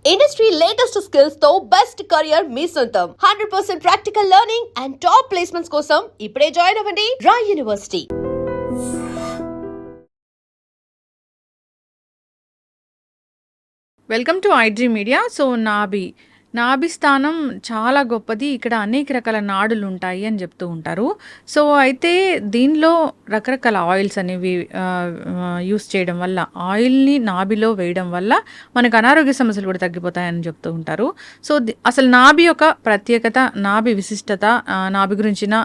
Industry latest skills తో best career మీ సొంతం. 100% practical learning and top placements కోసం ఇప్పుడే జాయిన్ అవ్వండి Rai university. Welcome to iDream media. So నాభి స్థానం చాలా గొప్పది. ఇక్కడ అనేక రకాల నాడులు ఉంటాయి అని చెప్తూ ఉంటారు. సో అయితే దీనిలో రకరకాల ఆయిల్స్ అనేవి యూస్ చేయడం వల్ల, ఆయిల్ని నాభిలో వేయడం వల్ల మనకు అనారోగ్య సమస్యలు కూడా తగ్గిపోతాయని చెప్తూ ఉంటారు. సో అసలు నాభి యొక్క ప్రత్యేకత, నాభి విశిష్టత, నాభి గురించిన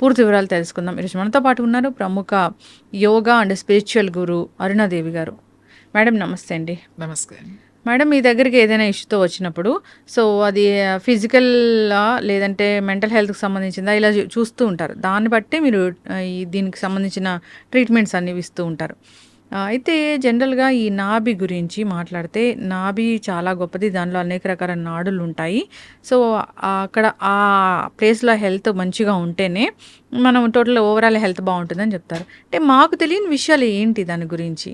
పూర్తి వివరాలు తెలుసుకుందాం. ఈరోజు మనతో పాటు ఉన్నారు ప్రముఖ యోగా అండ్ స్పిరిచువల్ గురు అరుణాదేవి గారు. మేడం నమస్తే అండి. నమస్తే. మేడం, మీ దగ్గరికి ఏదైనా ఇష్యూతో వచ్చినప్పుడు సో అది ఫిజికల్ లేదంటే మెంటల్ హెల్త్కి సంబంధించిందా ఇలా చూస్తూ ఉంటారు. దాన్ని బట్టి మీరు దీనికి సంబంధించిన ట్రీట్మెంట్స్ అన్ని ఇస్తూ ఉంటారు. అయితే జనరల్గా ఈ నాభి గురించి మాట్లాడితే, నాభి చాలా గొప్పది. దానిలో అనేక రకాల నాడులు ఉంటాయి. సో అక్కడ ఆ ప్లేస్లో హెల్త్ మంచిగా ఉంటేనే మనం టోటల్ ఓవరాల్ హెల్త్ బాగుంటుందని చెప్తారు. అంటే మాకు తెలియని విషయాలు ఏంటి దాని గురించి?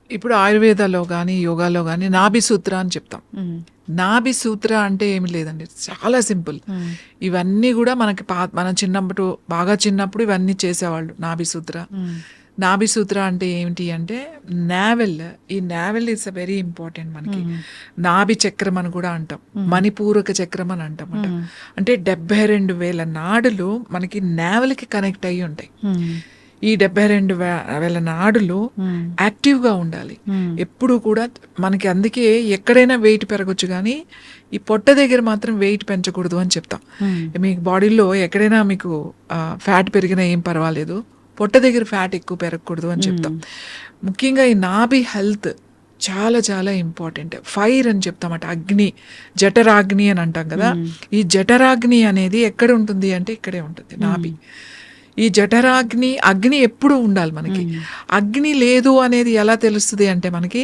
ఇప్పుడు ఆయుర్వేదాలో కానీ యోగాలో కానీ నాభి సూత్ర అని చెప్తాం. నాభి సూత్ర అంటే ఏమి లేదండి, చాలా సింపుల్. ఇవన్నీ కూడా మనకి మనం చిన్నప్పుడు, బాగా చిన్నప్పుడు ఇవన్నీ చేసేవాళ్ళు. నాభి సూత్ర అంటే ఏమిటి అంటే నావెల్. ఈ navel is a very important మనకి. నాభి చక్రం అని కూడా అంటాం, మణిపూరక చక్రం అని అంటాం. అంటే 72,000 నాడులు మనకి నావెల్కి కనెక్ట్ అయ్యి ఉంటాయి. ఈ 72,000 నాడులు యాక్టివ్గా ఉండాలి ఎప్పుడు కూడా మనకి. అందుకే ఎక్కడైనా వెయిట్ పెరగచ్చు, కానీ ఈ పొట్ట దగ్గర మాత్రం వెయిట్ పెంచకూడదు అని చెప్తాం. మీకు బాడీలో ఎక్కడైనా మీకు ఫ్యాట్ పెరిగినా ఏం పర్వాలేదు, పొట్ట దగ్గర ఫ్యాట్ ఎక్కువ పెరగకూడదు అని చెప్తాం. ముఖ్యంగా ఈ నాభి హెల్త్ చాలా చాలా ఇంపార్టెంట్. ఫైర్ అని చెప్తామట, అగ్ని, జఠరాగ్ని అని అంటాం కదా. ఈ జఠరాగ్ని అనేది ఎక్కడ ఉంటుంది అంటే ఇక్కడే ఉంటుంది, నాభి. ఈ అగ్ని ఎప్పుడు ఉండాలి మనకి. అగ్ని లేదు అనేది ఎలా తెలుస్తుంది అంటే మనకి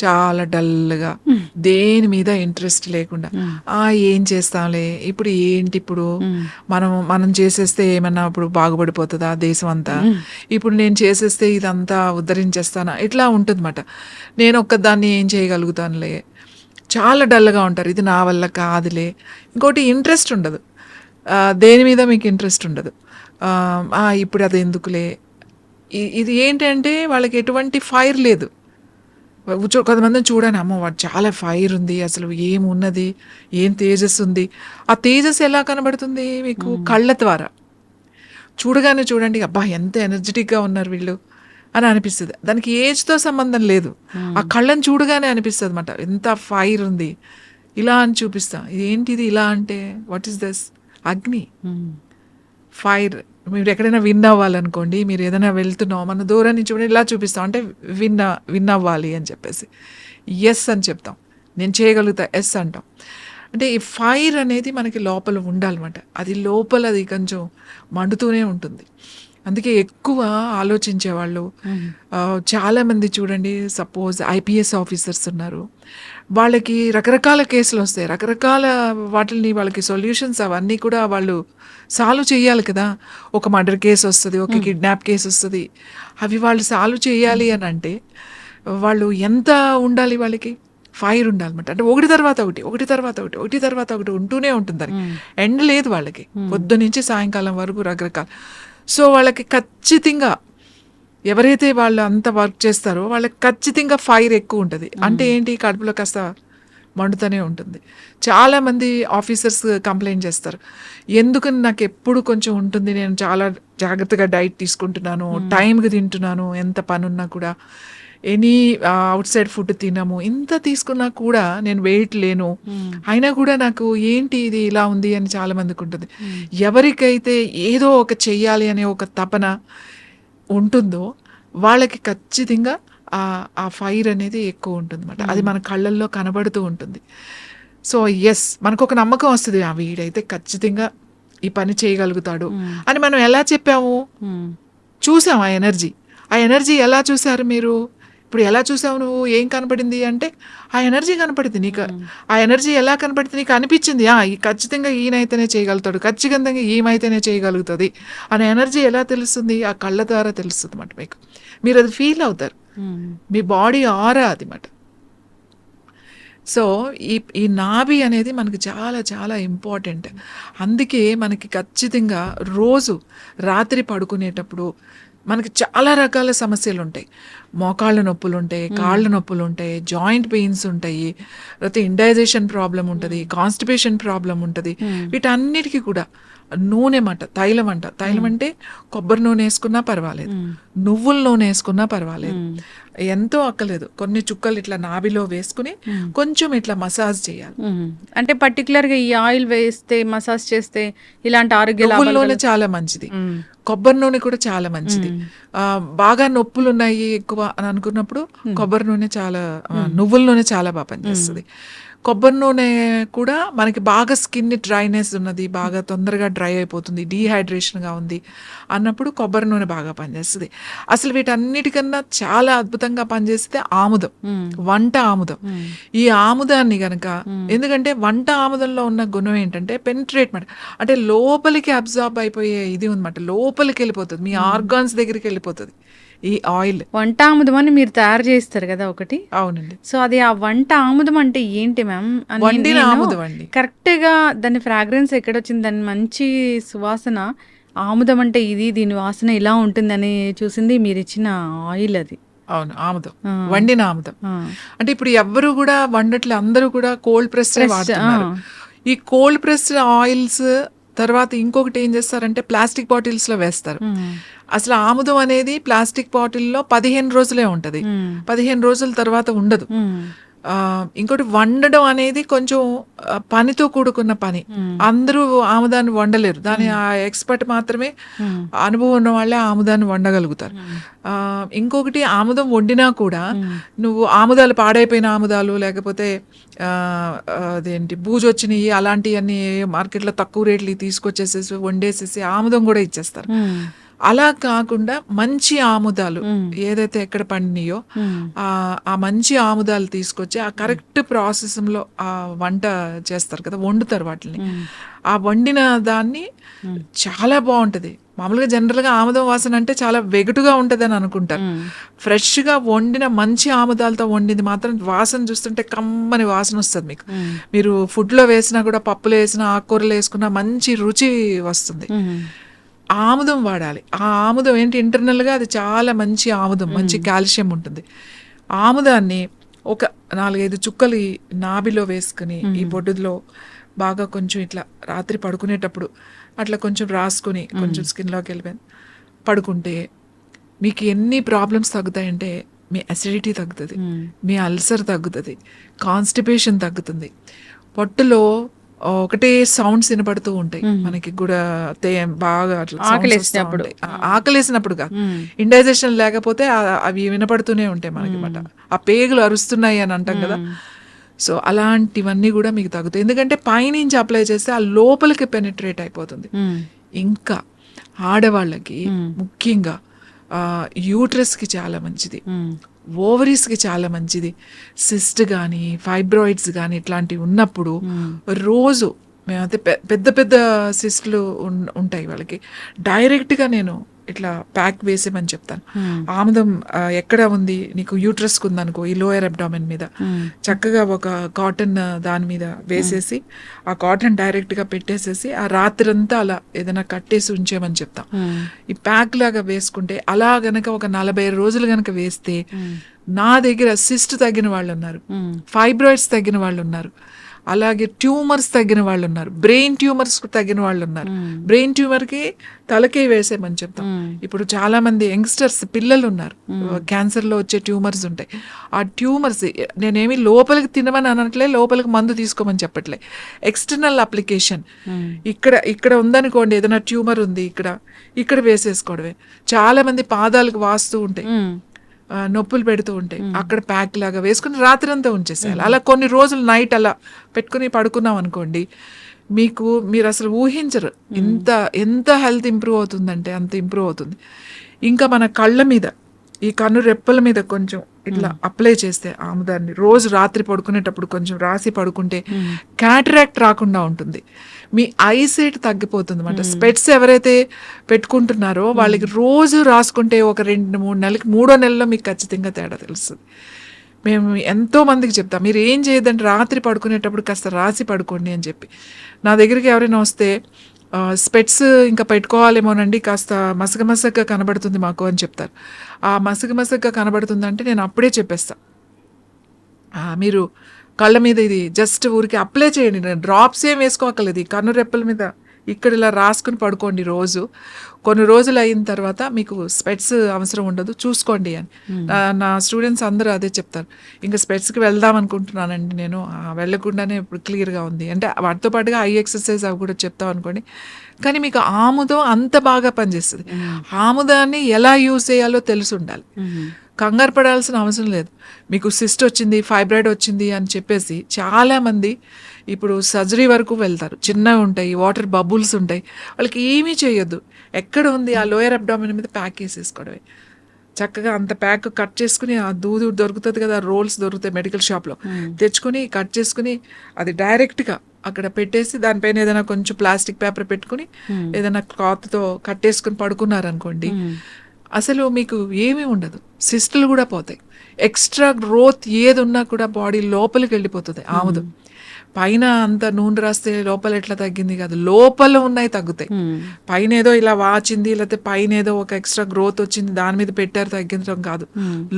చాలా డల్గా, దేని మీద ఇంట్రెస్ట్ లేకుండా, ఏం చేస్తాంలే, ఇప్పుడు ఏంటి, ఇప్పుడు మనం చేసేస్తే ఏమన్నా ఇప్పుడు బాగుపడిపోతుందా దేశం అంతా, ఇప్పుడు నేను చేసేస్తే ఇదంతా ఉద్ధరించేస్తానా, ఇట్లా ఉంటుందన్నమాట. నేను ఒక్కదాన్ని ఏం చేయగలుగుతానులే, చాలా డల్గా ఉంటారు. ఇది నా వల్ల కాదులే. ఇంకోటి ఇంట్రెస్ట్ ఉండదు, దేని మీద మీకు ఇంట్రెస్ట్ ఉండదు. ఇప్పుడు అది ఎందుకులే. ఇది ఏంటంటే వాళ్ళకి ఎటువంటి ఫైర్ లేదు. కొంతమందిని చూడండి, అమ్మ వాడు చాలా ఫైర్ ఉంది, అసలు ఏమున్నది, ఏం తేజస్ ఉంది. ఆ తేజస్ ఎలా కనబడుతుంది మీకు? కళ్ళ ద్వారా చూడగానే చూడండి, అబ్బా ఎంత ఎనర్జెటిక్గా ఉన్నారు వీళ్ళు అని అనిపిస్తుంది. దానికి ఏజ్తో సంబంధం లేదు, ఆ కళ్ళని చూడగానే అనిపిస్తుంది అన్నమాట, ఎంత ఫైర్ ఉంది, ఇలా అని చూపిస్తాం. ఏంటిది ఇలా అంటే, వాట్ ఈస్ దిస్? అగ్ని, ఫైర్. మీరు ఎక్కడైనా విన్ అవ్వాలనుకోండి, మీరు ఏదైనా వెళ్తున్నాం, మన దూరం నుంచి చూడండి ఇలా చూపిస్తాం, అంటే విన్ అవ్వాలి అని చెప్పేసి ఎస్ అని చెప్తాం. నేను చేయగలుగుతా, ఎస్ అంటాం. అంటే ఈ ఫైర్ అనేది మనకి లోపల ఉండాలన్నమాట. అది లోపల అది కొంచెం మండుతూనే ఉంటుంది. అందుకే ఎక్కువ ఆలోచించేవాళ్ళు చాలామంది చూడండి, సపోజ్ ఐపీఎస్ ఆఫీసర్స్ ఉన్నారు, వాళ్ళకి రకరకాల కేసులు వస్తాయి, రకరకాల వాటిని వాళ్ళకి సొల్యూషన్స్ అవన్నీ కూడా వాళ్ళు సాల్వ్ చేయాలి కదా. ఒక మర్డర్ కేసు వస్తుంది, ఒక కిడ్నాప్ కేసు వస్తుంది, అవి వాళ్ళు సాల్వ్ చేయాలి అని అంటే వాళ్ళు ఎంత ఉండాలి, వాళ్ళకి ఫైర్ ఉండాలన్నమాట. అంటే ఒకటి తర్వాత ఒకటి ఉంటూనే ఉంటుంది, దానికి ఎండ్ లేదు వాళ్ళకి, పొద్దు నుంచి సాయంకాలం వరకు రకరకాల. సో వాళ్ళకి ఖచ్చితంగా ఎవరైతే వాళ్ళు అంత వర్క్ చేస్తారో వాళ్ళకి ఖచ్చితంగా ఫైర్ ఎక్కువ ఉంటుంది. అంటే ఏంటి, కడుపులో కాస్త మండుతూనే ఉంటుంది. చాలామంది ఆఫీసర్స్ కంప్లైంట్ చేస్తారు, ఎందుకని నాకు ఎప్పుడు కొంచెం ఉంటుంది, నేను చాలా జాగ్రత్తగా డైట్ తీసుకుంటున్నాను, టైంకి తింటున్నాను, ఎంత పని ఉన్నా కూడా, ఎనీ అవుట్ సైడ్ ఫుడ్ తినము, ఇంత తీసుకున్నా కూడా నేను వెయిట్ లేను, అయినా కూడా నాకు ఏంటి ఇది ఇలా ఉంది అని చాలామందికి ఉంటుంది. ఎవరికైతే ఏదో ఒక చెయ్యాలి అనే ఒక తపన ఉంటుందో వాళ్ళకి ఖచ్చితంగా ఆ ఫైర్ అనేది ఎక్కువ ఉంటుంది అన్నమాట. అది మన కళ్ళల్లో కనబడుతూ ఉంటుంది. సో ఎస్, మనకు ఒక నమ్మకం వస్తుంది, వీడైతే ఖచ్చితంగా ఈ పని చేయగలుగుతాడు అని. మనం ఎలా చెప్పాము, చూసాం ఆ ఎనర్జీ ఎలా చూసారు మీరు? ఇప్పుడు ఎలా చూసావు నువ్వు? ఏం కనపడింది అంటే ఆ ఎనర్జీ కనపడింది నీకు. ఆ ఎనర్జీ ఎలా కనపడింది నీకు? అనిపించింది ఖచ్చితంగా ఈయనైతేనే చేయగలుగుతాడు, ఖచ్చితంగా ఈమైతేనే చేయగలుగుతుంది అనే ఎనర్జీ ఎలా తెలుస్తుంది? ఆ కళ్ళ ద్వారా తెలుస్తుంది అన్నమాట. మీరు అది ఫీల్ అవుతారు, మీ బాడీ ఆరా అది మాట. సో ఈ నాభి అనేది మనకి చాలా చాలా ఇంపార్టెంట్. అందుకే మనకి ఖచ్చితంగా రోజు రాత్రి పడుకునేటప్పుడు మనకి చాలా రకాల సమస్యలు ఉంటాయి. మోకాళ్ళ నొప్పులు ఉంటాయి, కాళ్ళ నొప్పులు ఉంటాయి, జాయింట్ పెయిన్స్ ఉంటాయి, లేకపోతే ఇండైజేషన్ ప్రాబ్లం ఉంటుంది, కాన్స్టిపేషన్ ప్రాబ్లం ఉంటుంది. వీటన్నిటికీ కూడా నూనె తైలం అంటే కొబ్బరి నూనె వేసుకున్నా పర్వాలేదు, నువ్వుల నూనె వేసుకున్నా పర్వాలేదు, ఎంతో అక్కలేదు. కొన్ని చుక్కలు ఇట్లా నాభిలో వేసుకుని కొంచెం ఇట్లా మసాజ్ చేయాలి. అంటే పర్టికులర్ గా ఈ ఆయిల్ వేస్తే మసాజ్ చేస్తే ఇలాంటి ఆరోగ్య నువ్వుల నూనె చాలా మంచిది, కొబ్బరి నూనె కూడా చాలా మంచిది. బాగా నొప్పులు ఉన్నాయి ఎక్కువ అని అనుకున్నప్పుడు కొబ్బరి నూనె చాలా, నువ్వుల నూనె చాలా బాగా పనిచేస్తుంది. కొబ్బరి నూనె కూడా మనకి బాగా స్కిన్ డ్రైనెస్ ఉన్నది, బాగా తొందరగా డ్రై అయిపోతుంది, డీహైడ్రేషన్గా ఉంది అన్నప్పుడు కొబ్బరి నూనె బాగా పనిచేస్తుంది. అసలు వీటన్నిటికన్నా చాలా అద్భుతంగా పనిచేస్తే ఆముదం, వంట ఆముదం. ఈ ఆముదాన్ని గనక, ఎందుకంటే వంట ఆముదంలో ఉన్న గుణం ఏంటంటే పెనిట్రేట్మెంట్, అంటే లోపలికి అబ్జార్బ్ అయిపోయే ఇది ఉందన్నమాట, లోపలికి వెళ్ళిపోతుంది, మీ ఆర్గాన్స్ దగ్గరికి వెళ్ళిపోతుంది ఈ ఆయిల్. వంట ఆముదం అని మీరు తయారు చేస్తారు కదా ఒకటి? అవునండి. సో అది ఆ వంట ఆముదం అంటే ఏంటి మ్యామ్? వండిన ఆముదం అండి. కరెక్ట్ గా దాని ఫ్రాగ్రెన్స్ ఎక్కడొచ్చింది, దాని మంచి సువాసన, ఆముదం అంటే ఇది, దీని వాసన ఇలా ఉంటుందని చూసింది మీరు ఇచ్చిన ఆయిల్ అది. అవును, ఆముదం, వండిన ఆముదం. అంటే ఇప్పుడు ఎవ్వరు కూడా వండట్లే, అందరూ కూడా కోల్డ్ ప్రెస్ వాడుతున్నారు. ఈ కోల్డ్ ప్రెస్ ఆయిల్స్ తర్వాత ఇంకొకటి ఏం చేస్తారంటే ప్లాస్టిక్ బాటిల్స్ లో వేస్తారు. అసలు ఆముదం అనేది ప్లాస్టిక్ బాటిల్లో 15 రోజులే ఉంటది, 15 రోజుల తర్వాత ఉండదు. ఇంకోటి వండడం అనేది కొంచెం పనితో కూడుకున్న పని, అందరూ ఆముదాన్ని వండలేరు, దాని ఆ ఎక్స్పర్ట్ మాత్రమే, అనుభవం ఉన్న వాళ్ళే ఆముదాన్ని వండగలుగుతారు. ఇంకొకటి ఆముదం వండినా కూడా నువ్వు ఆముదాలు పాడైపోయిన ఆముదాలు, లేకపోతే అదేంటి బూజు వచ్చినాయి అలాంటివన్నీ మార్కెట్లో తక్కువ రేట్లు తీసుకొచ్చేసేసి వండేసేసి ఆముదం కూడా ఇచ్చేస్తారు. అలా కాకుండా మంచి ఆముదాలు ఏదైతే ఎక్కడ పండినాయో ఆ మంచి ఆముదాలు తీసుకొచ్చి ఆ కరెక్ట్ ప్రాసెస్లో ఆ వంట చేస్తారు కదా, వండుతారు వాటిని. ఆ వండిన దాన్ని చాలా బాగుంటది. మామూలుగా జనరల్గా ఆముదం వాసన అంటే చాలా వెగటుగా ఉంటుంది అని అనుకుంటారు. ఫ్రెష్గా వండిన మంచి ఆముదాలతో వండింది మాత్రం వాసన చూస్తుంటే కమ్మని వాసన వస్తుంది మీకు. మీరు ఫుడ్లో వేసినా కూడా, పప్పులో వేసినా, ఆకుకూరలు వేసుకున్నా మంచి రుచి వస్తుంది. ఆముదం వాడాలి. ఆ ఆముదం ఏంటి, ఇంటర్నల్గా అది చాలా మంచి ఆముదం, మంచి కాల్షియం ఉంటుంది. ఆముదాన్ని ఒక 4-5 చుక్కలు ఈ నాభిలో వేసుకుని ఈ బొడ్డులో బాగా కొంచెం ఇట్లా రాత్రి పడుకునేటప్పుడు అట్లా కొంచెం రాసుకుని కొంచెం స్కిన్లోకి వెళ్ళిపోయి పడుకుంటే మీకు ఎన్ని ప్రాబ్లమ్స్ తగ్గుతాయంటే, మీ అసిడిటీ తగ్గుతుంది, మీ అల్సర్ తగ్గుతుంది, కాన్స్టిపేషన్ తగ్గుతుంది. పొట్టులో ఒకటే సౌండ్స్ వినపడుతూ ఉంటాయి మనకి కూడా, బాగా ఆకలేసినప్పుడు కాదు, ఇండైజెషన్ లేకపోతే అవి వినపడుతూనే ఉంటాయి మనకి మాట, ఆ పేగులు అరుస్తున్నాయి అని అంటాం కదా. సో అలాంటివన్నీ కూడా మీకు తగ్గుతాయి, ఎందుకంటే పైనుంచి అప్లై చేస్తే ఆ లోపలికి పెనిట్రేట్ అయిపోతుంది. ఇంకా ఆడవాళ్ళకి ముఖ్యంగా యూట్రస్కి చాలా మంచిది, ఓవరీస్కి చాలా మంచిది. సిస్ట్ కానీ ఫైబ్రాయిడ్స్ కానీ ఇట్లాంటివి ఉన్నప్పుడు రోజు మేమైతే పెద్ద పెద్ద సిస్ట్లు ఉంటాయి వాళ్ళకి, డైరెక్ట్గా నేను ఇట్లా ప్యాక్ వేసేమని చెప్తాను. ఆముదం ఎక్కడ ఉంది నీకు, యూట్రస్కి ఉందనుకో, ఈ లోయర్ అబ్డామెన్ మీద చక్కగా ఒక కాటన్ దాని మీద వేసేసి ఆ కాటన్ డైరెక్ట్గా పెట్టేసేసి ఆ రాత్రంతా అలా ఏదైనా కట్టేసి ఉంచేమని చెప్తాం. ఈ ప్యాక్ లాగా వేసుకుంటే అలా గనక ఒక 40 రోజులు గనక వేస్తే, నా దగ్గర సిస్ట్ తగ్గిన వాళ్ళు ఉన్నారు, ఫైబ్రాయిడ్స్ తగ్గిన వాళ్ళు ఉన్నారు, అలాగే ట్యూమర్స్ తగ్గిన వాళ్ళు ఉన్నారు, బ్రెయిన్ ట్యూమర్స్ తగ్గిన వాళ్ళు ఉన్నారు. బ్రెయిన్ ట్యూమర్కి తలకే వేసేమని చెప్తాం. ఇప్పుడు చాలా మంది యంగ్స్టర్స్ పిల్లలు ఉన్నారు, క్యాన్సర్లో వచ్చే ట్యూమర్స్ ఉంటాయి. ఆ ట్యూమర్స్ నేనేమి లోపలికి తినమని అనట్లే, లోపలికి మందు తీసుకోమని చెప్పట్లే, ఎక్స్టర్నల్ అప్లికేషన్. ఇక్కడ ఉందనుకోండి, ఏదైనా ట్యూమర్ ఉంది ఇక్కడ వేసేసుకోవడమే. చాలా మంది పాదాలకు వాస్తూ ఉంటాయి, నొప్పులు పెడుతూ ఉంటాయి, అక్కడ ప్యాక్ లాగా వేసుకుని రాత్రి అంతా ఉంచేసేయాలి. అలా కొన్ని రోజులు నైట్ అలా పెట్టుకుని పడుకున్నాం అనుకోండి, మీరు అసలు ఊహించరు ఎంత హెల్త్ ఇంప్రూవ్ అవుతుందంటే అంత ఇంప్రూవ్ అవుతుంది. ఇంకా మన కళ్ళ మీద, ఈ కన్ను రెప్పల మీద కొంచెం ఇట్లా అప్లై చేస్తే ఆముదాన్ని రోజు రాత్రి పడుకునేటప్పుడు కొంచెం రాసి పడుకుంటే క్యాటరాక్ట్ రాకుండా ఉంటుంది, మీ ఐసైట్ తగ్గిపోతుంది అన్నమాట. స్పెట్స్ ఎవరైతే పెట్టుకుంటున్నారో వాళ్ళకి రోజు రాసుకుంటే ఒక 2-3 నెలలకి, 3వ నెలలో మీకు ఖచ్చితంగా తేడా తెలుస్తుంది. మేము ఎంతో మందికి చెప్తాం, మీరు ఏం చేయదంటే రాత్రి పడుకునేటప్పుడు కాస్త రాసి పడుకోండి అని చెప్పి. నా దగ్గరికి ఎవరైనా వస్తే స్పెట్స్ ఇంకా పెట్టుకోవాలేమోనండి, కాస్త మసగమసగ్గా కనబడుతుంది మాకు అని చెప్తారు. ఆ మసగమసగ్గా కనబడుతుందంటే నేను అప్పుడే చెప్పేస్తా, మీరు కళ్ళ మీద ఇది జస్ట్ ఊరికి అప్లై చేయండి, డ్రాప్స్ ఏం వేసుకోకలేదు, ఈ కన్ను రెప్పల మీద ఇక్కడ ఇలా రాసుకుని పడుకోండి రోజు. కొన్ని రోజులు అయిన తర్వాత మీకు స్పెట్స్ అవసరం ఉండదు, చూసుకోండి అని. నా స్టూడెంట్స్ అందరూ అదే చెప్తారు. ఇంకా స్పెట్స్కి వెళ్దాం అనుకుంటున్నానండి నేను, వెళ్ళకుండానే ఇప్పుడు క్లియర్గా ఉంది అంటే. వాటితో పాటుగా ఐ ఎక్సర్సైజ్ అవి కూడా చెప్తాం అనుకోండి. కానీ మీకు ఆముదం అంత బాగా పనిచేస్తుంది. ఆముదాన్ని ఎలా యూజ్ చేయాలో తెలిసి ఉండాలి. కంగారు పడాల్సిన అవసరం లేదు. మీకు సిస్ట్ వచ్చింది, ఫైబ్రాయిడ్ వచ్చింది అని చెప్పేసి చాలామంది ఇప్పుడు సర్జరీ వరకు వెళ్తారు. చిన్నవి ఉంటాయి, వాటర్ బబుల్స్ ఉంటాయి, వాళ్ళకి ఏమీ చేయొద్దు. ఎక్కడ ఉంది ఆ లోయర్ అబ్డామిన్ మీద ప్యాక్ వేసేసుకోవడమే. చక్కగా అంత ప్యాక్ కట్ చేసుకుని, ఆ దూదు దొరుకుతుంది కదా, రోల్స్ దొరుకుతాయి మెడికల్ షాప్లో, తెచ్చుకుని కట్ చేసుకుని అది డైరెక్ట్గా అక్కడ పెట్టేసి దానిపైన ఏదైనా కొంచెం ప్లాస్టిక్ పేపర్ పెట్టుకుని ఏదైనా క్లాత్తో కట్టేసుకుని పడుకున్నారనుకోండి, అసలు మీకు ఏమీ ఉండదు. సిస్టులు కూడా పోతాయి. ఎక్స్ట్రా గ్రోత్ ఏది ఉన్నా కూడా బాడీ లోపలికి వెళ్ళిపోతుంది. ఆముదం పైన అంత నూనె రాస్తే లోపల ఎట్లా తగ్గింది కాదు, లోపల ఉన్నాయి తగ్గుతాయి. పైన ఏదో ఇలా వాచింది, లేకపోతే పైన ఏదో ఒక ఎక్స్ట్రా గ్రోత్ వచ్చింది దాని మీద పెట్టారు తగ్గించడం కాదు,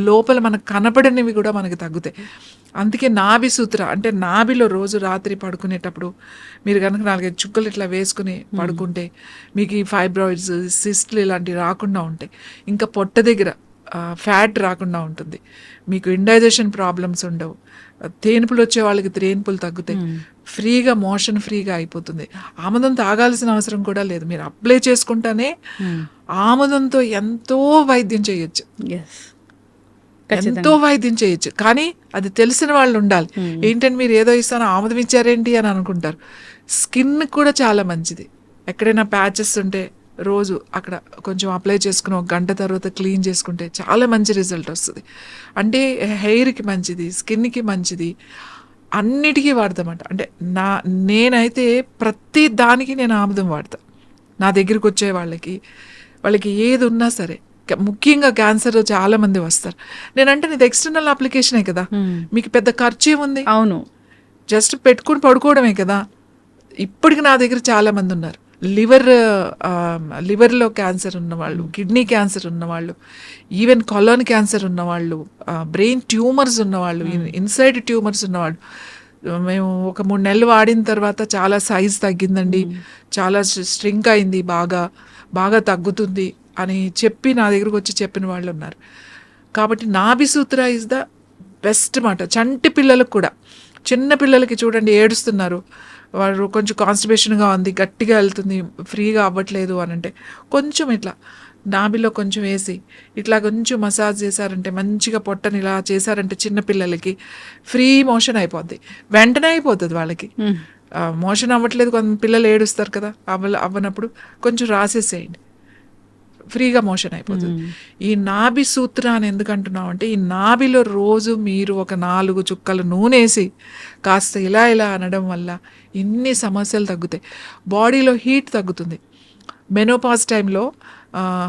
లోపల మనకు కనపడనివి కూడా మనకి తగ్గుతాయి. అందుకే నాభి సూత్ర అంటే నాభిలో రోజు రాత్రి పడుకునేటప్పుడు మీరు కనుక 4-5 చుక్కలు ఇట్లా వేసుకుని పడుకుంటే మీకు ఈ ఫైబ్రాయిడ్స్, సిస్ట్లు ఇలాంటివి రాకుండా ఉంటాయి. ఇంకా పొట్ట దగ్గర ఫ్యాట్ రాకుండా ఉంటుంది. మీకు ఇండైజెషన్ ప్రాబ్లమ్స్ ఉండవు. తేనుపులు వచ్చే వాళ్ళకి తేనుపులు తగ్గుతాయి. ఫ్రీగా మోషన్ ఫ్రీగా అయిపోతుంది. ఆముదం తాగాల్సిన అవసరం కూడా లేదు. మీరు అప్లై చేసుకుంటానే ఆముదంతో ఎంతో వైద్యం చేయొచ్చు, ఎంతో వైద్యం చేయొచ్చు. కానీ అది తెలిసిన వాళ్ళు ఉండాలి. ఏంటంటే మీరు ఏదో ఇస్తాను ఆముదం ఇచ్చారేంటి అని అనుకుంటారు. స్కిన్ కూడా చాలా మంచిది. ఎక్కడైనా ప్యాచెస్ ఉంటే రోజు అక్కడ కొంచెం అప్లై చేసుకుని 1 గంట తర్వాత క్లీన్ చేసుకుంటే చాలా మంచి రిజల్ట్ వస్తుంది. అంటే హెయిర్కి మంచిది, స్కిన్కి మంచిది, అన్నిటికీ వాడతామంట. అంటే నేనైతే ప్రతి దానికి నేను ఆముదం వాడతా. నా దగ్గరికి వచ్చే వాళ్ళకి ఏది ఉన్నా సరే, ముఖ్యంగా క్యాన్సర్ చాలా మంది వస్తారు. నేనంటే ఇది ఎక్స్టర్నల్ అప్లికేషనే కదా, మీకు పెద్ద ఖర్చు ఏముంది? అవును, జస్ట్ పెట్టుకుని పడుకోవడమే కదా. ఇప్పటికి నా దగ్గర చాలా మంది ఉన్నారు. లివర్లో క్యాన్సర్ ఉన్నవాళ్ళు, కిడ్నీ క్యాన్సర్ ఉన్నవాళ్ళు, ఈవెన్ కొలాన్ క్యాన్సర్ ఉన్నవాళ్ళు, బ్రెయిన్ ట్యూమర్స్ ఉన్నవాళ్ళు, ఇన్సైడ్ ట్యూమర్స్ ఉన్నవాళ్ళు. మేము ఒక 3 నెలలు వాడిన తర్వాత చాలా సైజ్ తగ్గిందండి, చాలా స్ట్రింక్ అయింది, బాగా తగ్గుతుంది అని చెప్పి నా దగ్గరకు వచ్చి చెప్పిన వాళ్ళు ఉన్నారు. కాబట్టి నాభి సూత్ర ఇస్ ద బెస్ట్ మాట. చంటి పిల్లలకు కూడా, చిన్న పిల్లలకి చూడండి ఏడుస్తున్నారు, వాడు కొంచెం కాన్స్టిపేషన్గా ఉంది, గట్టిగా వెళ్తుంది, ఫ్రీగా అవ్వట్లేదు అని అంటే కొంచెం ఇట్లా నాభిలో కొంచెం వేసి ఇట్లా కొంచెం మసాజ్ చేశారంటే, మంచిగా పొట్టని ఇలా చేశారంటే చిన్నపిల్లలకి ఫ్రీ మోషన్ అయిపోద్ది. వెంటనే అయిపోతుంది వాళ్ళకి. మోషన్ అవ్వట్లేదు, కొంత పిల్లలు ఏడుస్తారు కదా, అవ్వనప్పుడు కొంచెం రాసేసేయండి, ఫ్రీగా మోషన్ అయిపోతుంది. ఈ నాభి సూత్ర అని ఎందుకు అంటున్నాం అంటే, ఈ నాభిలో రోజు మీరు ఒక 4 చుక్కలు నూనె వేసి కాస్త ఇలా అనడం వల్ల ఇన్ని సమస్యలు తగ్గుతాయి. బాడీలో హీట్ తగ్గుతుంది. మెనోపాజ్ టైంలో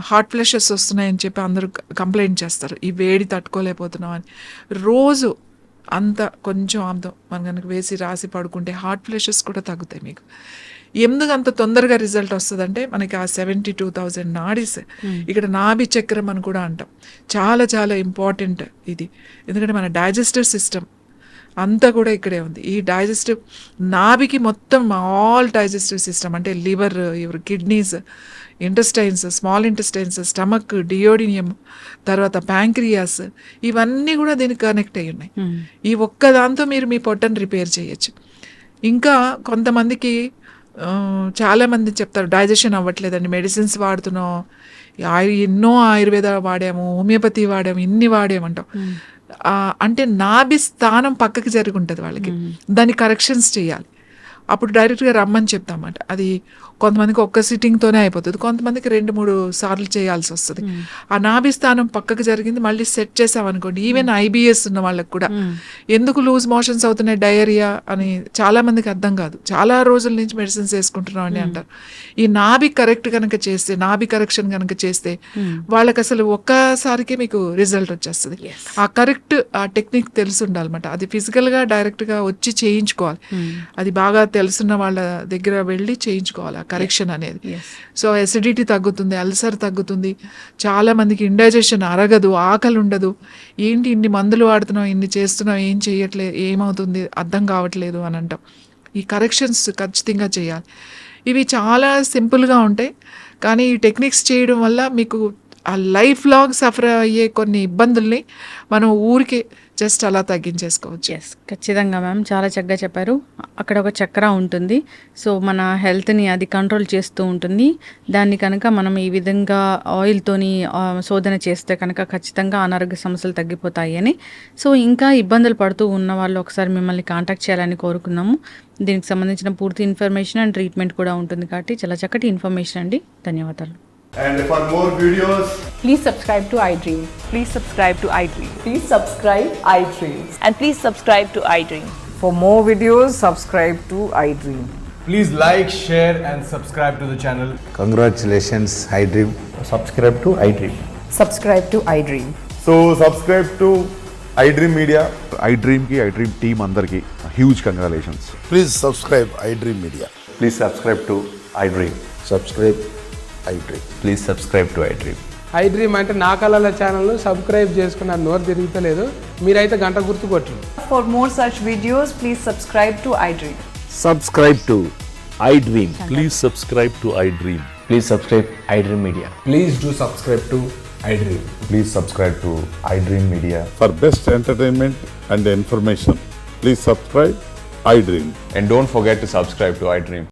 హాట్ ఫ్లషెస్ వస్తున్నాయని చెప్పి అందరూ కంప్లైంట్ చేస్తారు, ఈ వేడి తట్టుకోలేకపోతున్నాం అని. రోజు అంత కొంచెం ఆముదం మనం కనుక వేసి రాసి పడుకుంటే హాట్ ఫ్లషెస్ కూడా తగ్గుతాయి మీకు. ఎందుకు అంత తొందరగా రిజల్ట్ వస్తుందంటే, మనకి ఆ 72,000 నాడీస్, ఇక్కడ నాభి చక్రం అని కూడా అంటాం, చాలా చాలా ఇంపార్టెంట్ ఇది. ఎందుకంటే మన డైజెస్టివ్ సిస్టమ్ అంతా కూడా ఇక్కడే ఉంది. ఈ డైజెస్టివ్ నాభికి మొత్తం ఆల్ డైజెస్టివ్ సిస్టమ్ అంటే liver, kidneys, intestines, small intestines, stomach, duodenum, తర్వాత ప్యాంక్రియాస్, ఇవన్నీ కూడా దీనికి కనెక్ట్ అయ్యి ఉన్నాయి. ఈ ఒక్క దాంతో మీరు మీ పొట్టను రిపేర్ చేయొచ్చు. ఇంకా కొంతమందికి చాలామంది చెప్తారు డైజెషన్ అవ్వట్లేదండి, మెడిసిన్స్ వాడుతున్నాం, ఎన్నో ఆయుర్వేద వాడాము, హోమియోపతి వాడాము, ఇన్ని వాడామంటాం. అంటే నాభి స్థానం పక్కకి జరిగి ఉంటుంది వాళ్ళకి, దాన్ని కరెక్షన్స్ చేయాలి. అప్పుడు డైరెక్ట్గా రమ్మని చెప్తామన్నమాట. అది కొంతమందికి ఒక్క సిట్టింగ్తోనే అయిపోతుంది, కొంతమందికి 2-3 సార్లు చేయాల్సి వస్తుంది. ఆ నాభి స్థానం పక్కకు జరిగింది మళ్ళీ సెట్ చేసామనుకోండి, ఈవెన్ IBS ఉన్న వాళ్ళకి కూడా ఎందుకు లూజ్ మోషన్స్ అవుతున్నాయి, డయేరియా అని చాలా మందికి అర్థం కాదు. చాలా రోజుల నుంచి మెడిసిన్స్ వేసుకుంటున్నాం అని అంటారు. ఈ నాభి కరెక్ట్ కనుక చేస్తే, నాభి కరెక్షన్ కనుక చేస్తే వాళ్ళకి అసలు ఒక్కసారికే మీకు రిజల్ట్ వచ్చేస్తుంది. ఆ కరెక్ట్ ఆ టెక్నిక్ తెలిసి ఉండాలన్నమాట. అది ఫిజికల్గా డైరెక్ట్గా వచ్చి చేయించుకోవాలి. అది బాగా తెలుసున్న వాళ్ళ దగ్గర వెళ్ళి చేయించుకోవాలి ఆ కరెక్షన్ అనేది. సో ఎసిడిటీ తగ్గుతుంది, అల్సర్ తగ్గుతుంది, చాలా మందికి ఇండైజెషన్ అరగదు, ఆకలి ఉండదు. ఏంటి ఇన్ని మందులు వాడుతున్నాం, ఇన్ని చేస్తున్నాం, ఏం చేయట్లేదు, ఏమవుతుంది అర్థం కావట్లేదు అని అంటాం. ఈ కరెక్షన్స్ ఖచ్చితంగా చేయాలి. ఇవి చాలా సింపుల్గా ఉంటాయి, కానీ ఈ టెక్నిక్స్ చేయడం వల్ల మీకు ఆ లైఫ్ లాంగ్ సఫర్ అయ్యే కొన్ని ఇబ్బందుల్ని మనం ఊరికే జస్ట్ అలా తగ్గించేసుకోవచ్చు. ఎస్, ఖచ్చితంగా మ్యామ్, చాలా చక్కగా చెప్పారు. అక్కడ ఒక చక్ర ఉంటుంది, సో మన హెల్త్ని అది కంట్రోల్ చేస్తూ ఉంటుంది. దాన్ని కనుక మనం ఈ విధంగా ఆయిల్తోని శోధన చేస్తే కనుక ఖచ్చితంగా అనారోగ్య సమస్యలు తగ్గిపోతాయి అని. సో ఇంకా ఇబ్బందులు పడుతూ ఉన్న వాళ్ళు ఒకసారి మిమ్మల్ని కాంటాక్ట్ చేయాలని కోరుకున్నాము. దీనికి సంబంధించిన పూర్తి ఇన్ఫర్మేషన్ అండ్ ట్రీట్మెంట్ కూడా ఉంటుంది కాబట్టి చాలా చక్కటి ఇన్ఫర్మేషన్ అండి. ధన్యవాదాలు. And for more videos, Please subscribe to iDream. Please subscribe to iDream. Please subscribe iDream. And please subscribe to iDream. For more videos, subscribe to iDream. please like, share and subscribe to the channel. Congratulations, iDream. Subscribe to iDream. Subscribe to iDream. So subscribe to iDream Media. iDream ki iDream team అందరికి huge congratulations. Please subscribe iDream Media. Please subscribe to iDream. Subscribe iDream. Please subscribe to iDream. iDream అంటే నా కళల channel subscribe చేసుకున్న నోరు తిరుగుతలేదు, మీరైతే గంట గుర్తు కొట్టండి. For more such videos, please subscribe to iDream. Subscribe to iDream. Please subscribe to iDream. Please subscribe iDream Media. Please do subscribe to iDream. Please subscribe to iDream Media. For best entertainment and information, please subscribe iDream. And don't forget to subscribe to iDream.